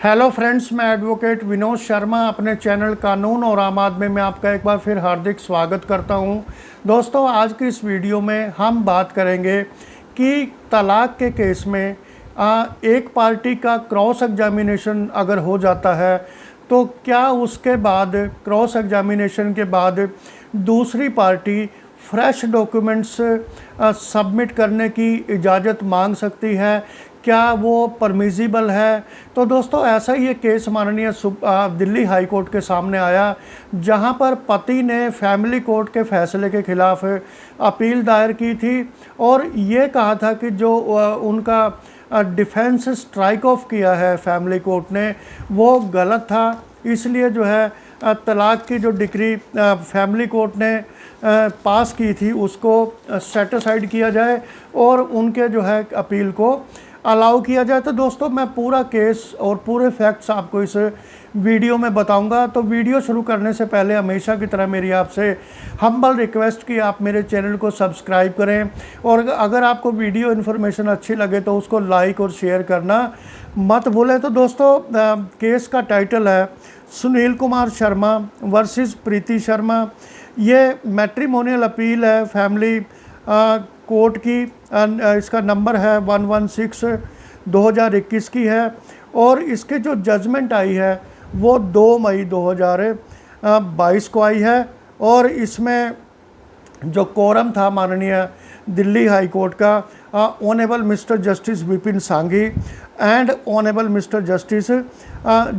Hello friends, मैं advocate Vinod Sharma अपने channel कानून और आम आदमी में आपका एक बार फिर हार्दिक स्वागत करता हूं। दोस्तों, आज की इस वीडियो में हम बात करेंगे कि तलाक के केस में एक पार्टी का क्रॉस एग्जामिनेशन अगर हो जाता है तो क्या उसके बाद क्रॉस एग्जामिनेशन के बाद दूसरी पार्टी फ्रेश डॉक्यूमेंट्स सबमिट करने की इजाज़त मांग सकती है, क्या वो परमिजिबल है। तो दोस्तों, ऐसा ही एक केस माननीय दिल्ली हाई कोर्ट के सामने आया, जहां पर पति ने फैमिली कोर्ट के फैसले के खिलाफ अपील दायर की थी और ये कहा था कि जो उनका डिफेंस स्ट्राइक ऑफ किया है फैमिली कोर्ट ने वो गलत था। इसलिए जो है तलाक की जो डिक्री फैमिली कोर्ट ने पास की थी उसको सेट असाइड किया जाए और उनके जो है अपील को अलाउ किया जाए। तो दोस्तों, मैं पूरा केस और पूरे फैक्ट्स आपको इस वीडियो में बताऊंगा। तो वीडियो शुरू करने से पहले हमेशा की तरह मेरी आपसे हम्बल रिक्वेस्ट कि आप मेरे चैनल को सब्सक्राइब करें और अगर आपको वीडियो इन्फॉर्मेशन अच्छी लगे तो उसको लाइक और शेयर करना मत भूलें। तो दोस्तों, केस का टाइटल है सुनील कुमार शर्मा वर्सेस प्रीति शर्मा। ये मैट्रिमोनियल अपील है फैमिली कोर्ट की। इसका नंबर है 116/2021 की है और इसके जो जजमेंट आई है वो 2 मई 2022 को आई है। और इसमें जो कोरम था माननीय दिल्ली हाई कोर्ट का honourable mister justice Vipin Sanghi and honourable mister justice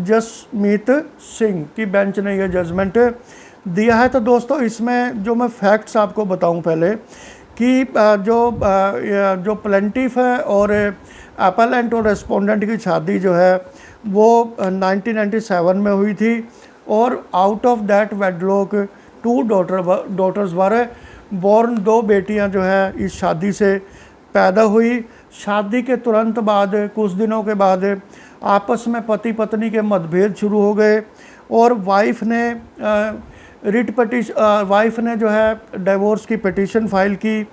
Jasmeet Singh की बेंच ने यह जजमेंट दिया है। तो दोस्तों, इसमें जो मैं फैक्ट्स आपको बताऊं पहले कि जो प्लेंटिफ है और एपेलेंट और रेस्पोंडेंट की शादी जो है वो 1997 में हुई थी और out of that wedlock 2 daughters were born. 2 बेटियां जो है इस शादी से पैदा हुई। शादी के तुरंत बाद कुछ दिनों के बाद आपस में पति पत्नी के मतभेद शुरू हो गए और वाइफ ने जो है डिवोर्स की पिटीशन फाइल की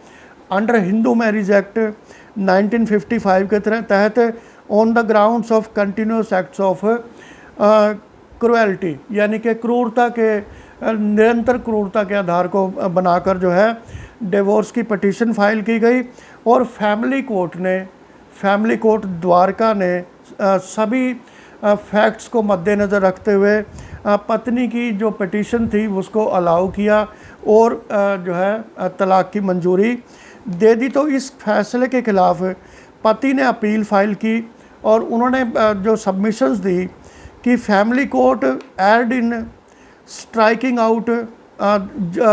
अंडर हिंदू मैरिज एक्ट 1955 के तहत on the grounds of continuous acts of cruelty, यानी कि क्रूरता के निरंतर क्रूरता के आधार को बनाकर जो है डिवोर्स की पिटीशन फाइल की गई। और फैमिली कोर्ट द्वारका ने सभी फैक्ट्स को मद्देनज़र रखते हुए पत्नी की जो पिटीशन थी उसको अलाउ किया और जो है तलाक की मंजूरी दे दी। तो इस फैसले के खिलाफ पति ने अपील फाइल की और उन्होंने जो सबमिशंस दी कि family court erred in striking out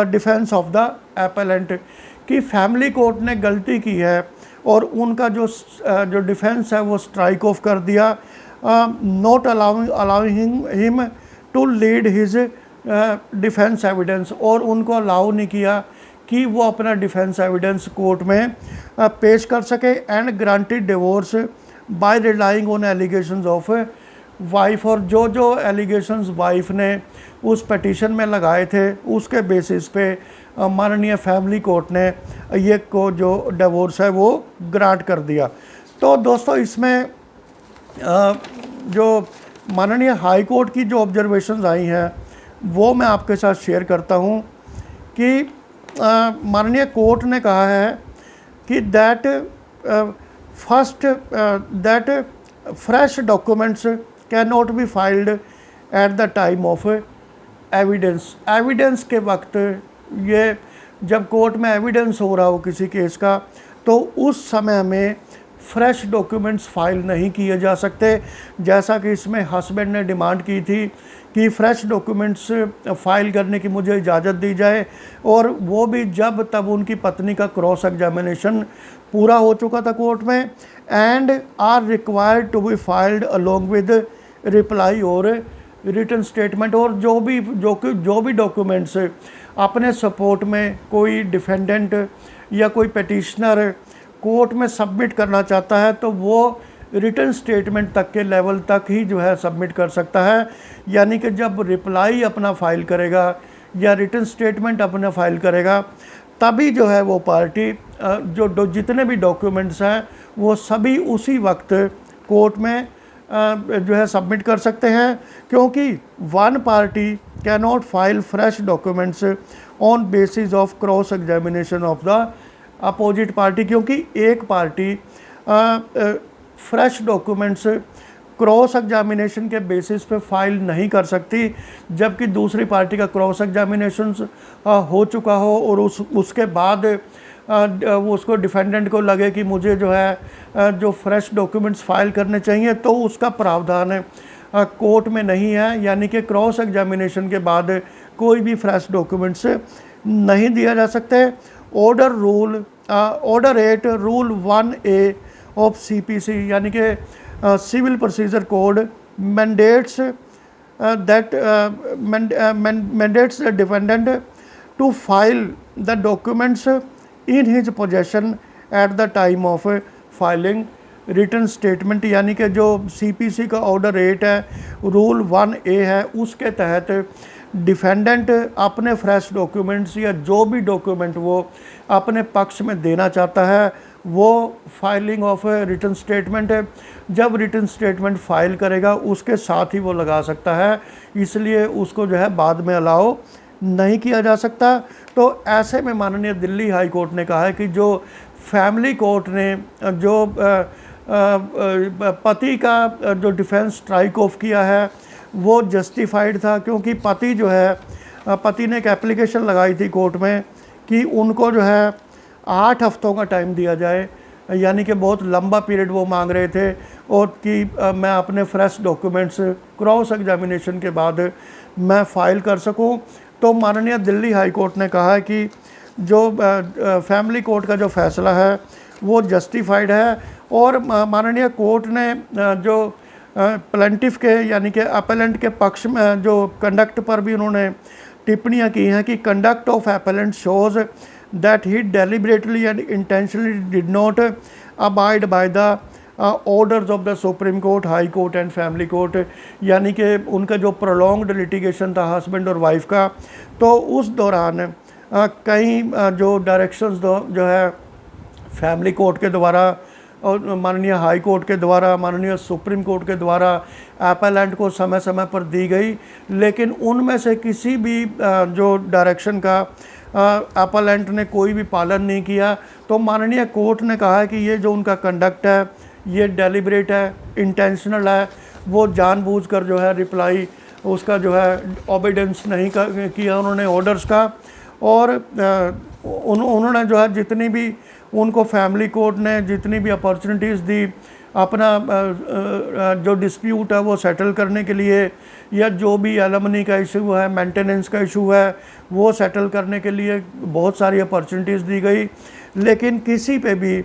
defence of the appellant, कि फैमिली कोर्ट ने गलती की है और उनका जो डिफेंस है वो स्ट्राइक ऑफ कर दिया, not allowing him to lead his defence evidence, और उनको अलाउ नहीं किया कि वो अपना डिफेंस एविडेंस कोर्ट में पेश कर सके and granted divorce by relying on allegations of wife. और जो एलिगेशंस वाइफ ने उस पिटीशन में लगाए थे उसके बेसिस पे माननीय फैमिली कोर्ट ने ये को जो डिवोर्स है वो ग्रांट कर दिया। तो दोस्तों, इसमें जो माननीय हाई कोर्ट की जो ऑब्जर्वेशंस आई हैं वो मैं आपके साथ शेयर करता हूँ कि माननीय कोर्ट ने कहा है कि that fresh documents can not be filed eight the time of evidence के वक्त, ये जब कोर्ट में एविडेंस हो रहा हो किसी केस का तो उस समय में फ्रेश डॉक्यूमेंट्स फाइल नहीं किए जा सकते। जैसा कि इसमें हस्बैंड ने डिमांड की थी कि फ्रेश डॉक्यूमेंट्स फाइल करने की मुझे इजाज़त दी जाए, और वो भी जब तब उनकी पत्नी का क्रॉस एग्जामिनेशन पूरा हो चुका था कोर्ट में, and are required to be filed along with reply और रिटन स्टेटमेंट। और जो भी डॉक्यूमेंट्स अपने सपोर्ट में कोई डिफेंडेंट या कोई पिटिशनर कोर्ट में सबमिट करना चाहता है तो वो रिटन स्टेटमेंट तक के लेवल तक ही जो है सबमिट कर सकता है। यानी कि जब रिप्लाई अपना फाइल करेगा या रिटन स्टेटमेंट अपना फाइल करेगा तभी जो है वो पार्टी जितने भी डॉक्यूमेंट्स हैं वो सभी उसी वक्त कोर्ट में जो है सबमिट कर सकते हैं, क्योंकि one party can not file fresh documents on basis of cross examination of the opposite party, क्योंकि एक party fresh documents cross examination के बेसिस पे फाइल नहीं कर सकती, जबकि दूसरी पार्टी का क्रॉस एग्जामिनेशन हो चुका हो और उसके बाद वो उसको डिफेंडेंट को लगे कि मुझे जो है जो फ्रेश डॉक्यूमेंट्स फाइल करने चाहिए, तो उसका प्रावधान कोर्ट में नहीं है। यानी कि क्रॉस एग्जामिनेशन के बाद कोई भी फ्रेश डॉक्यूमेंट्स नहीं दिया जा सकते। Order 8 rule 1A of CPC यानी कि civil procedure code mandates the defendant to file the documents in his possession at the time of filing written statement. यानी कि जो CPC का ऑर्डर 8 है, रूल 1A है, उसके तहत डिफेंडेंट अपने फ्रेश डॉक्यूमेंट्स या जो भी डॉक्यूमेंट वो अपने पक्ष में देना चाहता है वो फाइलिंग ऑफ रिटन स्टेटमेंट है, जब रिटन स्टेटमेंट फाइल करेगा उसके साथ ही वो लगा सकता है, इसलिए उसको जो है बाद में अलाउ नहीं किया जा सकता। तो ऐसे में माननीय दिल्ली हाई कोर्ट ने कहा है कि जो फैमिली कोर्ट ने जो पति का जो डिफेंस स्ट्राइक ऑफ किया है वो जस्टिफाइड था, क्योंकि पति जो है पति ने एक एप्लीकेशन लगाई थी कोर्ट में कि उनको जो है 8 हफ्तों का टाइम दिया जाए, यानी कि बहुत लंबा पीरियड वो मांग रहे थे, और कि मैं अपने फ्रेश डॉक्यूमेंट्स क्रॉस एग्जामिनेशन के बाद मैं फ़ाइल कर सकूं। तो माननीय दिल्ली हाई कोर्ट ने कहा है कि जो फैमिली कोर्ट का जो फैसला है वो जस्टिफाइड है, और माननीय कोर्ट ने जो प्लेंटिफ के यानी कि अपेलेंट के पक्ष में जो कंडक्ट पर भी उन्होंने टिप्पणियां की हैं कि conduct of appellant shows that he deliberately and intentionally did not abide by the orders of the Supreme Court, High Court and Family Court। यानी कि उनका जो prolonged litigation था हस्बैंड और वाइफ का, तो उस दौरान कई जो डायरेक्शंस जो है फैमिली कोर्ट के द्वारा और माननीय हाई कोर्ट के द्वारा, माननीय सुप्रीम कोर्ट के द्वारा एपेलेंट को समय समय पर दी गई, लेकिन उनमें से किसी भी जो डायरेक्शन का एपेलेंट ने कोई भी पालन नहीं किया। तो माननीय कोर्ट ने कहा है कि ये जो उनका कंडक्ट है ये डेलिब्रेट है, इंटेंशनल है, वो जानबूझकर जो है रिप्लाई उसका जो है ओबीडेंस नहीं किया उन्होंने ऑर्डर्स का, और उन्होंने जो है जितनी भी उनको फैमिली कोर्ट ने जितनी भी अपॉर्चुनिटीज़ दी अपना जो डिस्प्यूट है वो सेटल करने के लिए, या जो भी एलमनी का इशू है, मेंटेनेंस का इशू है, वो सेटल करने के लिए बहुत सारी अपॉर्चुनिटीज़ दी गई, लेकिन किसी पे भी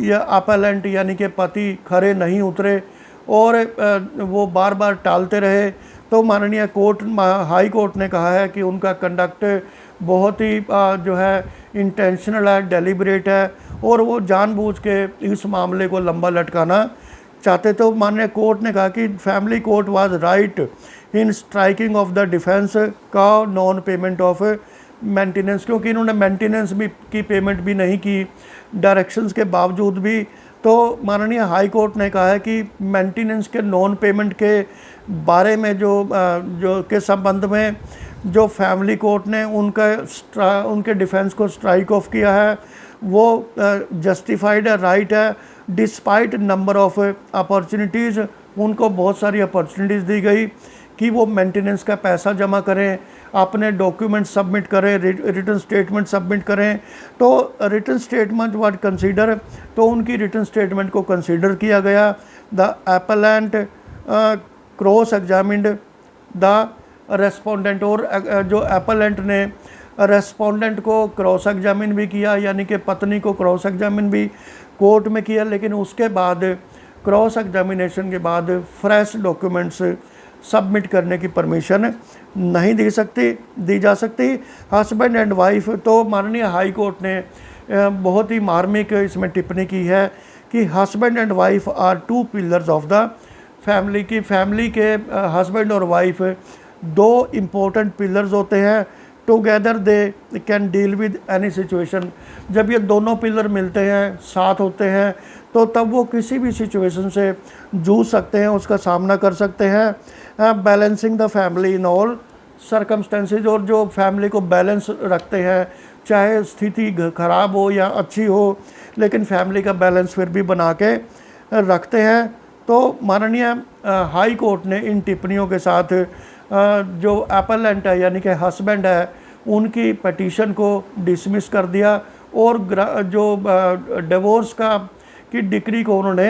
यह अपेलेंट यानी कि पति खरे नहीं उतरे और वो बार बार टालते रहे। तो माननीय कोर्ट हाई कोर्ट ने कहा है कि उनका कंडक्ट बहुत ही जो है इंटेंशनल है, डेलिब्रेट है, और वो जानबूझ के इस मामले को लंबा लटकाना चाहते। तो माननीय कोर्ट ने कहा कि family court was right in striking off the defence का नॉन पेमेंट ऑफ मेंटेनेंस, क्योंकि इन्होंने मेंटेनेंस भी की पेमेंट भी नहीं की डायरेक्शंस के बावजूद भी। तो माननीय हाई कोर्ट ने कहा है कि मेंटेनेंस के नॉन पेमेंट के बारे में जो के संबंध में जो फैमिली कोर्ट ने उनके डिफेंस को स्ट्राइक ऑफ किया है वो जस्टिफाइड है, राइट है, डिस्पाइट नंबर ऑफ अपॉर्चुनिटीज़। उनको बहुत सारी अपॉर्चुनिटीज़ दी गई कि वो मेंटेनेंस का पैसा जमा करें, अपने डॉक्यूमेंट सबमिट करें, रिटन स्टेटमेंट सबमिट करें। तो रिटन स्टेटमेंट वाट कंसीडर, तो उनकी रिटन स्टेटमेंट को कंसीडर किया गया। The appellant cross examined the respondent, और जो एपेलेंट ने रेस्पोंडेंट को क्रॉस एग्जामिन भी किया, यानी कि पत्नी को क्रॉस एग्जामिन भी कोर्ट में किया, लेकिन उसके बाद क्रॉस एग्जामिनेशन के बाद फ्रेश डॉक्यूमेंट्स सबमिट करने की परमिशन नहीं दी जा सकती। हस्बैंड एंड वाइफ, तो माननीय हाई कोर्ट ने बहुत ही मार्मिक इसमें टिप्पणी की है कि husband and wife are two pillars of the family के हस्बैंड और वाइफ दो इम्पोर्टेंट पिलर्स होते हैं together they can deal with any situation. जब ये दोनों पिलर मिलते हैं, साथ होते हैं, तो तब वो किसी भी सिचुएशन से जूझ सकते हैं, उसका सामना कर सकते हैं। Balancing the family in all circumstances, और जो फैमिली को बैलेंस रखते हैं, चाहे स्थिति खराब हो या अच्छी हो, लेकिन फैमिली का बैलेंस फिर भी बना के रखते हैं। तो माननीय हाई कोर्ट ने इन टिप्पणियों के साथ जो एपेलेंट है यानी कि हस्बैंड है, उनकी पटिशन को डिसमिस कर दिया और जो डिवोर्स की डिक्री को उन्होंने